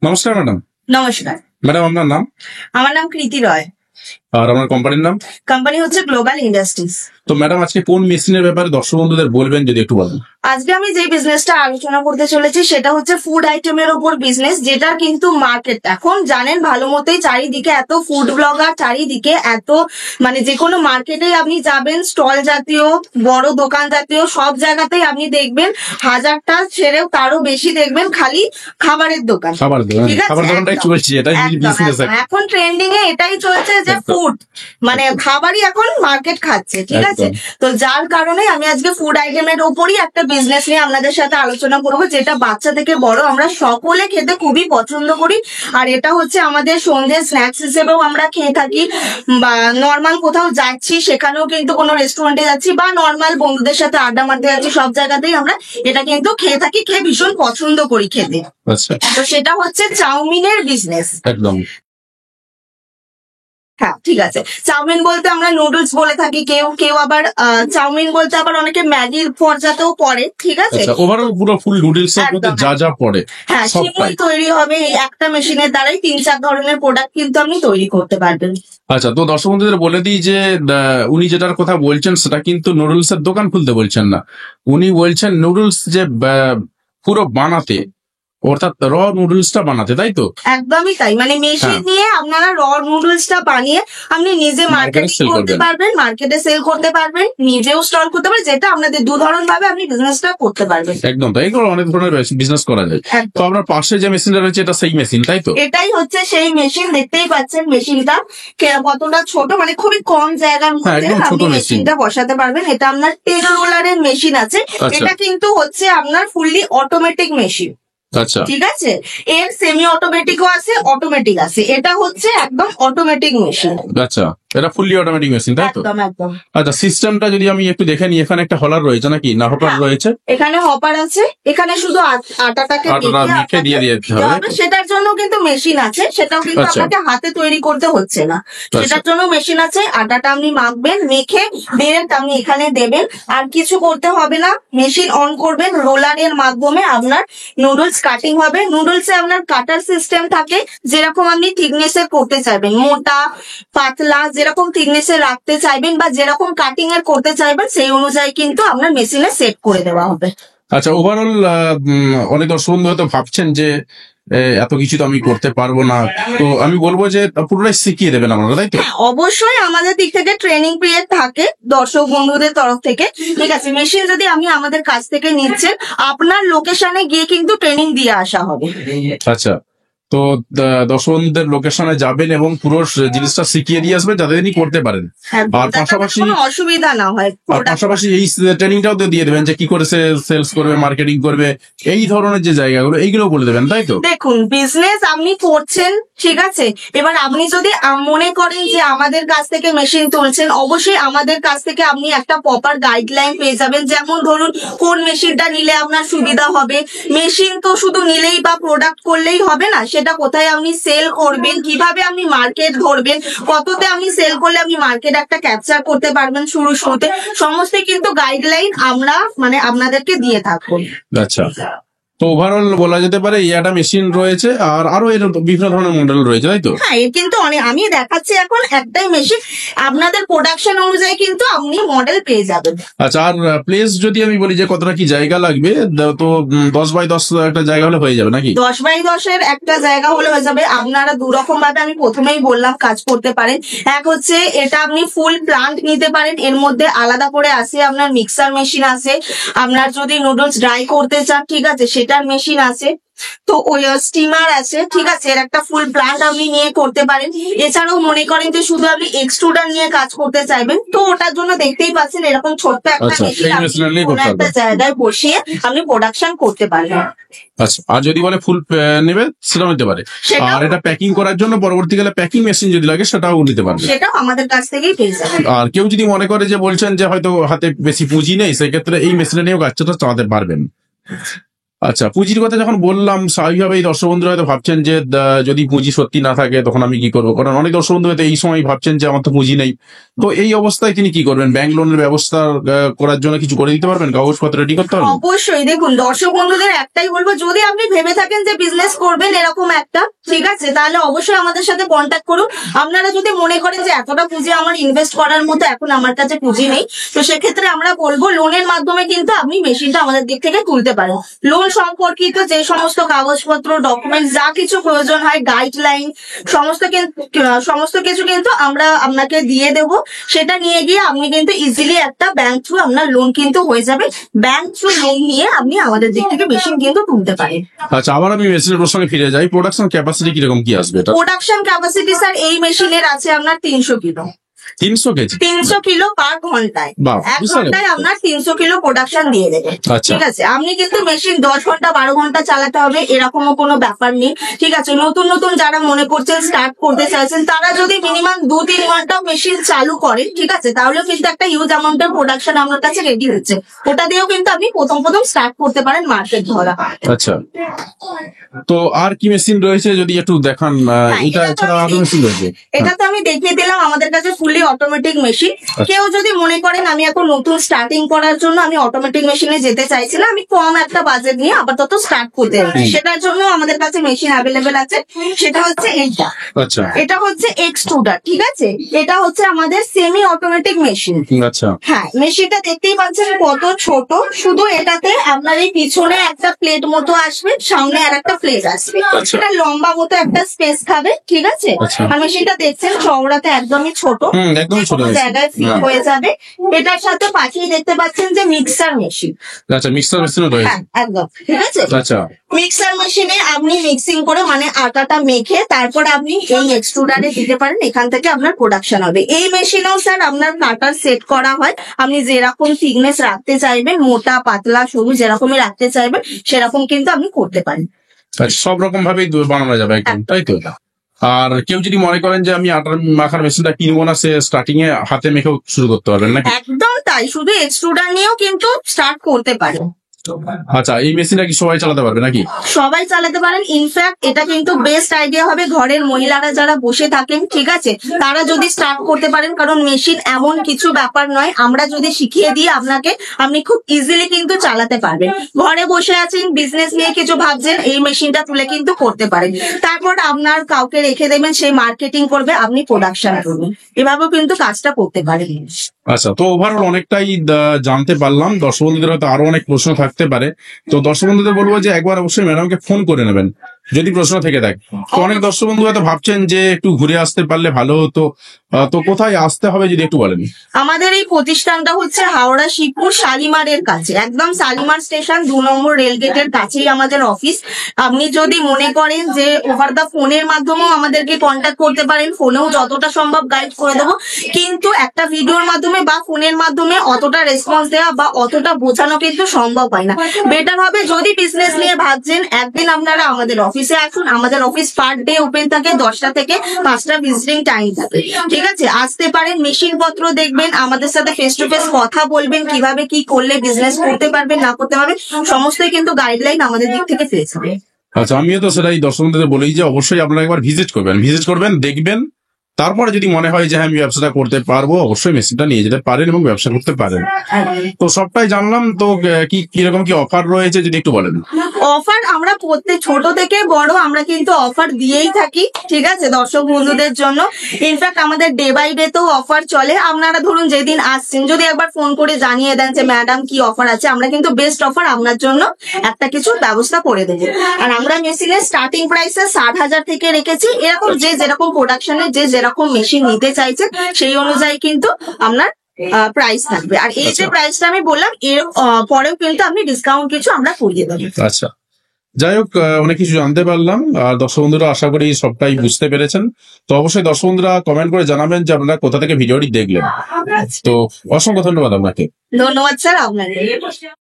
নমস্কার ম্যাডাম। নমস্কার। ম্যাডাম আপনার নাম? আমার নাম কৃতি রয়। আর আমার কোম্পানির নাম? কোম্পানি হচ্ছে গ্লোবাল ইন্ডাস্ট্রিজ। তো ম্যাডাম আজকে কোন মেশিনের ব্যাপারে দর্শক বন্ধুদের বলবেন যদি একটু বলেন। আজকে আমি যে বিজনেসটা আলোচনা করতে চলেছি সেটা হচ্ছে ফুড আইটেমের ওপর বিজনেস, যেটা কিন্তু মার্কেট এখন জানেন ভালো মতোই, চারিদিকে এত ফুড ব্লগার, চারিদিকে এত মানে যে কোনো মার্কেটে আপনি যাবেন, স্টল জাতীয় বড় দোকান জাতীয় সব জায়গাতেই আপনি দেখবেন হাজারটা ছেড়েও তারও বেশি দেখবেন খালি খাবারের দোকান। ঠিক আছে, খাবার দোকানটাই চলছে, এটাই বিজনেস। এখন ট্রেন্ডিং এ এটাই চলছে যে ফুড মানে খাবারই এখন মার্কেট খাচ্ছে। ঠিক আছে, তো যার কারণে আমি আজকে ফুড আইটেমের ওপরই একটা বিজনেস নিয়ে আপনাদের সাথে আলোচনা করবো, যেটা বাচ্চা থেকে বড় আমরা সকলে খেতে খুবই পছন্দ করি। আর এটা হচ্ছে আমাদের সন্ধ্যে স্ন্যাক্স হিসেবেও আমরা খেয়ে থাকি, বা নর্মাল কোথাও যাচ্ছি সেখানেও কিন্তু কোনো রেস্টুরেন্টে যাচ্ছি বা নর্মাল বন্ধুদের সাথে আড্ডা মারতে যাচ্ছি, সব জায়গাতেই আমরা এটা কিন্তু খেয়ে থাকি, খেয়ে ভীষণ পছন্দ করি খেতে। তো সেটা হচ্ছে চাউমিনের বিজনেস। একদম। হ্যাঁ, ঠিক আছে। চাউমিন বলতে আমরা নুডলস বলে থাকি, কেউ কেউ আবার চাউমিন বলতে আবার অনেকে ম্যাগির পর্যাতেও পড়ে। ঠিক আছে, ওভারঅল পুরো ফুল নুডলস এর মধ্যে যা যা পড়ে হ্যাঁ সেটাই তৈরি হবে এই একটা মেশিনের দ্বারাই। 3-4 ধরনের প্রোডাক্ট কিন্তু আপনি তৈরি করতে পারবেন। আচ্ছা, তো দর্শক বন্ধুদের বলে দিই যে উনি যেটার কথা বলছেন সেটা কিন্তু নুডলস এর দোকান খুলতে বলছেন না, উনি বলছেন নুডলস যে পুরো বানাতে, অর্থাৎ র নুডলসটা বানাতে, তাই তো? একদমই তাই, মানে মেশিন নিয়ে আপনারা র নুডলসটা বানিয়ে আপনি নিজে মার্কেটে করতে পারবেন, মার্কেটে সেল করতে পারবেন, নিজেও স্টল করতে পারবেন, যেটা আপনাদের দু ধরন ভাবে আপনি বিজনেসটা করতে পারবেন। একদম তাই, অনেক ধরনের বিজনেস করা যায়। তো আপনার পাশে যে মেশিনটা রয়েছে এটা সেই মেশিন, তাই তো? এটাই হচ্ছে সেই মেশিন, দেখতেই পাচ্ছেন মেশিনটা কতটা ছোট, মানে খুবই কম জায়গার মধ্যে আপনি মেশিনটা বসাতে পারবেন। এটা আপনার 10 রোলারের মেশিন আছে। এটা কিন্তু হচ্ছে আপনার ফুললি অটোমেটিক মেশিন। আচ্ছা, ঠিক আছে, এর সেমি অটোমেটিকও আছে, অটোমেটিক আছে। এটা হচ্ছে একদম অটোমেটিক মেশিন। আচ্ছা, এটা ফুললি অটোমেটিক মেশিন, তাই তো? একদম একদম। আচ্ছা, সিস্টেমটা যদি আমি একটু দেখে নিই, এখানে একটা হলার রয়েছে নাকি, না হপার রয়েছে? এখানে হপার আছে, এখানে শুধু আটাটাকে মেখে দিয়ে দিতে হবে। সেটার জন্য কিন্তু মেশিন আছে, সেটাও কিন্তু আপনাকে হাতে তৈরি করতে হচ্ছে না, সেটার জন্য মেশিন আছে। আটাটা আপনি মাখবেন, মেখে ডিরেক্ট আপনি এখানে দেবেন, আর কিছু করতে হবে না। মেশিন অন করবেন, রোলারের মাধ্যমে আপনার নুডলস কাটিং হবে। নুডলসে আপনার কাটার সিস্টেম থাকে, যেরকম আপনি থিকনেসের করতে চাইবেন, মোটা পাতলা যেরকম থিকনেসের রাখতে চাইবেন বা যেরকম কাটিং এর করতে চাইবেন, সেই অনুযায়ী কিন্তু আপনার মেশিনে সেট করে দেওয়া হবে। আচ্ছা, ওভারঅল অনেক দর্শক বন্ধু হয়তো ভাবছেন যে এত কিছু তো আমি করতে পারবো না, তো আমি বলবো যে পুরোটাই শিখিয়ে দেবেন আপনারা, তাই তো? অবশ্যই আমাদের দিক থেকে ট্রেনিং পিরিয়ড থাকে দর্শক বন্ধুদের তরফ থেকে। ঠিক আছে, মেশিন যদি আপনি আমাদের কাছ থেকে নিচ্ছেন, আপনার লোকেশনে গিয়ে কিন্তু ট্রেনিং দিয়ে আসা হবে। আচ্ছা, তো দর্শক বন্ধুদের লোকেশনে যাবেন এবং পুরো জিনিসটা শিখিয়ে দিয়ে আসবেন যাতে তিনি করতে পারেন, আর পাশাপাশি অসুবিধা না হয়। আর পাশাপাশি এই ট্রেনিংটাও তো দিয়ে দেবেন যে কি করে সেলস করবে, মার্কেটিং করবে, এই ধরনের যে জায়গাগুলো এইগুলো বলে দেবেন, তাই তো? দেখুন, বিজনেস আপনি করছেন, ঠিক আছে, এবার আপনি যদি মনে করেন যে আমাদের কাছ থেকে মেশিন তুলছেন, অবশ্যই আমাদের কাছ থেকে আপনি একটা প্রপার গাইডলাইন পেয়ে যাবেন। যেমন ধরুন, কোন মেশিনটা নিলে আপনার সুবিধা হবে। মেশিন তো শুধু নিলেই বা প্রোডাক্ট করলেই হবে না, সেটা কোথায় আপনি সেল করবেন, কিভাবে আপনি মার্কেট ধরবেন, কততে আপনি সেল করলে আপনি মার্কেট একটা ক্যাপচার করতে পারবেন শুরুতে, সমস্ত কিন্তু গাইডলাইন আমরা মানে আপনাদেরকে দিয়ে থাকবো। আচ্ছা, তো ওভারঅল বলা যেতে পারে একটা মেশিন রয়েছে, আর আরো এর বিভিন্ন ধরনের মডেল রয়েছে, তাই তো? হ্যাঁ, এর কিন্তু অনেক, আমি দেখাচ্ছি এখন একটাই মেশিন, আপনাদের প্রোডাকশন অনুযায়ী কিন্তু আপনি মডেল পেয়ে যাবেন। আচ্ছা, আর প্লেস যদি আমি বলি যে কতটা কি জায়গা লাগবে, তো 10x10 একটা জায়গা হলে হয়ে যাবে নাকি? 10x10 এর একটা জায়গা হলে হয়ে যাবে। আপনারা দু রকম ভাবে আমি প্রথমেই বললাম কাজ করতে পারেন। এক হচ্ছে এটা আপনি ফুল প্লান্ট নিতে পারেন, এর মধ্যে আলাদা করে আছে আপনার মিক্সার মেশিন আছে। আপনার যদি নুডলস ড্রাই করতে চান, ঠিক আছে, সেটার মেশিন আছে। তো ওই স্টিমার আছে, ঠিক আছে, এর একটা ফুল প্লান্ট আপনি নিয়ে করতে পারেন। এছাড়াও মনে করেন যে শুধু আপনি এক্সট্রুডার নিয়ে কাজ করতে চাইবেন, তো ওটার জন্য দেখতেই পাচ্ছেন এরকম ছোট্ট একটা মেশিন একটা জায়গায় বসিয়ে আপনি প্রোডাকশন করতে পারবেন। আচ্ছা, আর যদি বলে ফুল নেবে সেটাও নিতে পারে, আর এটা প্যাকিং করার জন্য পরবর্তীকালে প্যাকিং মেশিন যদি লাগে সেটাও নিতে পারবে, সেটাও আমাদের কাছ থেকেই পেয়ে যাবেন। আর কেউ যদি মনে করে যে বলছেন যে হয়তো হাতে বেশি পুঁজি নেই, সেক্ষেত্রে এই মেশিনে নিয়েও কাজটা চালাতে পারবেন। আচ্ছা, পুঁজির কথা যখন বললাম, স্বাভাবিকভাবেই দর্শক বন্ধুরা হয়তো ভাবছেন যে যদি পুঁজি সত্যি না থাকে তখন আমি কি করবো, কারণ অনেক দর্শক বন্ধু হয়তো এই সময় ভাবছেন যে আমার তো পুঁজি নেই। তো এই অবস্থায় তিনি কি করবেন? ব্যাংক লোনের ব্যবস্থা করার জন্য কিছু করে দিতে পারবেন? কাগজপত্র রেডি করতে পারবেন? অবশ্যই। দেখুন, দর্শক বন্ধুদের একটাই বলবো, যদি আপনি ভেবে থাকেন যে বিজনেস করবেন এরকম একটা, ঠিক আছে, তাহলে অবশ্যই আমাদের সাথে কন্ট্যাক্ট করুন। আপনারা যদি মনে করেন যে এতটা পুঁজি আমার ইনভেস্ট করার মতো এখন আমার কাছে পুঁজি নেই, তো সেক্ষেত্রে আমরা বলবো লোনের মাধ্যমে কিন্তু আপনি মেশিনটা আমাদের দিক থেকে তুলতে পারেন। লোন সম্পর্কিত যে সমস্ত কাগজপত্র, ডকুমেন্টস, যা কিছু প্রয়োজন হয়, গাইডলাইন, সমস্ত কিছু কিন্তু আমরা আপনাকে দিয়ে দেবো। সেটা নিয়ে গিয়ে আপনি কিন্তু ইজিলি একটা ব্যাংক থ্রু আপনার লোন কিন্তু হয়ে যাবে। ব্যাংক থ্রু লোন নিয়ে আপনি আমাদের দিক থেকে মেশিন কিন্তু তুলতে পারেন। আচ্ছা, আবার আমি মেশিনের প্রসঙ্গে ফিরে যাই। প্রোডাকশন ক্যাপাসিটি কিরকম কি আসবে এটা? প্রোডাকশন ক্যাপাসিটি স্যার এই মেশিনের আছে আপনার 300 কিলো। 300 কেজি? 300 কিলো পার ঘন্টায়। বাহ, এক বিশাল। ঘন্টায় আপনার 300 কিলো প্রোডাকশন দিয়ে দেবে। আচ্ছা। ঠিক আছে, আপনি কিন্তু মেশিন 10 ঘন্টা 12 ঘন্টা চালাতে হবে এরকমও কোনো ব্যাপার নেই। ঠিক আছে, নতুন নতুন যারা মনে করছেন স্টার্ট করতে চাইছেন, তারা যদি মিনিমাম 2-3 ঘন্টা মেশিন চালু করেন, ঠিক আছে, তাহলেও কিন্তু একটা হিউজ অ্যামাউন্টের প্রোডাকশন আমার কাছে রেডি হচ্ছে। ওটা দিয়েও কিন্তু আপনি প্রথম স্টার্ট করতে পারেন মার্কেট ধরা। আচ্ছা, তো আর কি মেশিন রয়েছে যদি একটু দেখান? এটা ছাড়া আরো মেশিন রয়েছে? এটা তো আমি দেখিয়ে দিলাম, আমাদের কাছে ফুলি অটোমেটিক মেশিন। কেউ যদি মনে করেন আমি এখন নতুন স্টার্টিং করার জন্য আমি অটোমেটিক মেশিনে যেতে চাইছি না, আমি কম একটা বাজেট নিয়ে আপাতত স্টার্ট করতে চাইছি, সেটার জন্য আমাদের কাছে মেশিন অ্যাভেলেবেল আছে। সেটা হচ্ছে এইটা। আচ্ছা, এটা হচ্ছে এক্সট্রুডার, ঠিক আছে, এটা হচ্ছে আমাদের সেমি অটোমেটিক মেশিন। আচ্ছা, হ্যাঁ, মেশিনটা দেখতেই পাচ্ছেন কত ছোট। শুধু এটাতে আপনার এই পিছনে একটা প্লেট মতো আসবে, সামনে আর একটা প্লেট আসবে। আচ্ছা। এটা লম্বা মতো একটা স্পেস খাবে, ঠিক আছে। আচ্ছা। আর মেশিনটা দেখছেন চওড়াতে একদমই ছোট, একদমই ছোট কোনো মেশিন। জায়গায় ফিট হয়ে যাবে। এটার সাথে পাশেই দেখতে পাচ্ছেন যে মিক্সার মেশিন। আচ্ছা, মিক্সার মেশিনও রয়েছে? হ্যাঁ, একদম, ঠিক আছে। আচ্ছা, মিক্সার মেশিনে আপনি মিক্সিং করে মানে আটাটা মেখে তারপর আপনি এই এক্সট্রুডারে দিতে পারেন, এখান থেকে আপনার প্রোডাকশন হবে। এই মেশিনেও স্যার আপনার কাটার সেট করা হয়, আপনি যেরকম থিকনেস রাখতে চাইবেন, মোটা পাতলা সরু যেরকমই রাখতে চাইবেন সেরকম কিন্তু আপনি করতে পারেন। আচ্ছা, সব রকম ভাবেই বানানো যাবে একদম, তাই তো? আর কেউ যদি মনে করেন যে আমি আটার মাখার মেশিনটা কিনবো না, সে স্টার্টিং এ হাতে মেখেও শুরু করতে পারবেন নাকি? একদম তাই, শুধু এক্সট্রুডার নিয়েও কিন্তু স্টার্ট করতে পারেন। আচ্ছা, এই মেশিনটা কি সবাই চালাতে পারবে নাকি? সবাই চালাতে পারেন। ইনফ্যাক্ট এটা কিন্তু বেস্ট আইডিয়া হবে ঘরের মহিলারা যারা বসে থাকেন, ঠিক আছে, তারা যদি স্টার্ট করতে পারেন, কারণ মেশিন এমন কিছু ব্যাপার নয়, আমরা যদি শিখিয়ে দিই আপনাকে, আপনি খুব ইজিলি কিন্তু চালাতে পারবেন। ঘরে বসে আছেন, বিজনেস নিয়ে কিছু ভাবছেন, এই মেশিনটা তুলে কিন্তু করতে পারেন। তারপর আপনার কাউকে রেখে দেবেন, সেই মার্কেটিং করবে, আপনি প্রোডাকশন করবেন, এভাবেও কিন্তু কাজটা করতে পারেন। আচ্ছা, তো ওভারঅল অনেকটাই জানতে পারলাম। দর্শক বন্ধুদের হয়তো আরো অনেক প্রশ্ন থাকতে পারে, তো দর্শক বন্ধুদের বলবো যে একবার অবশ্যই ম্যাডামকে ফোন করে নেবেন যদি প্রশ্ন থেকে থাকে। তো অনেক দর্শক বন্ধু হয়তো ভাবছেন যে একটু ঘুরে আসতে পারলে ভালো হতো, তো কোথায় আসতে হবে যদি একটু বলেন? আমাদের এই প্রতিষ্ঠানটা হচ্ছে হাওড়া শিবপুর শালিমারের কাছে, একদম শালিমার স্টেশন 2 নম্বর রেলগেটের কাছেই আমাদের অফিস। আপনি যদি মনে করেন যে ওভার দা ফোনের মাধ্যমেও আমাদেরকে কন্ট্যাক্ট করতে পারেন, ফোনেও যতটা সম্ভব গাইড করে দেবো, কিন্তু একটা ভিডিওর মাধ্যমে বা ফোনের মাধ্যমে অতটা রেসপন্স দেওয়া বা অতটা বোঝানো কিন্তু সম্ভব হয় না। বেটার হবে যদি বিজনেস নিয়ে ভাবছেন, একদিন আপনারা আমাদের অফিসে আসুন। আমাদের অফিস পার ডে ওপেন থাকে, 10টা থেকে 5টা ভিজিটিং টাইম থাকে, ঠিক আছে। আসতে পারেন, মেশিন পত্র দেখবেন, আমাদের সাথে ফেস টু ফেস কথা বলবেন, কিভাবে কি করলে বিজনেস করতে পারবেন না করতে পারবেন, সমস্তই কিন্তু গাইডলাইন আমাদের দিক থেকে পেয়ে যাবে। আচ্ছা, আমিও তো সেটাই দর্শক বন্ধুদের বলি যে অবশ্যই আপনারা একবার ভিজিট করবেন, দেখবেন, তারপরে যদি মনে হয় যে হ্যাঁ আমি ব্যবসাটা করতে পারবো, অবশ্যই মেশিনটা নিয়ে যেতে পারেন এবং ব্যবসা করতে পারেন। তো সবটাই জানলাম। তো কিরকম কি অফার রয়েছে যদি একটু বলেন? অফার আমরা প্রত্যেক ছোট থেকে বড় আমরা কিন্তু অফার দিয়েই থাকি, ঠিক আছে, দর্শক বন্ধুদের জন্য। ইনফ্যাক্ট আমাদের ডে বাই ডে তো অফার চলে। আপনারা ধরুন যেদিন আসছেন যদি একবার ফোন করে জানিয়ে দেন যে ম্যাডাম কি অফার আছে, আমরা কিন্তু বেস্ট অফার আপনার জন্য একটা কিছু ব্যবস্থা করে দেবো। আর আমরা মেশিনের স্টার্টিং প্রাইসে 60,000 থেকে রেখেছি। এরকম যে যেরকম প্রোডাকশনের যে যেরকম মেশিন নিতে চাইছেন সেই অনুযায়ী কিন্তু আপনার প্রাইস থাকবে। আর এই যে প্রাইসটা আমি বললাম, এর পরেও কিন্তু আপনি ডিসকাউন্ট কিছু আমরা করিয়ে দেবো। আচ্ছা, যাই হোক, অনেক কিছু জানতে পারলাম। আর দর্শক বন্ধুরা আশা করি সবটাই বুঝতে পেরেছেন। তো অবশ্যই দর্শক বন্ধুরা কমেন্ট করে জানাবেন যে আপনারা কোথা থেকে ভিডিওটি দেখলেন। তো অসংখ্য ধন্যবাদ আপনাকে। ধন্যবাদ স্যার আপনাকে।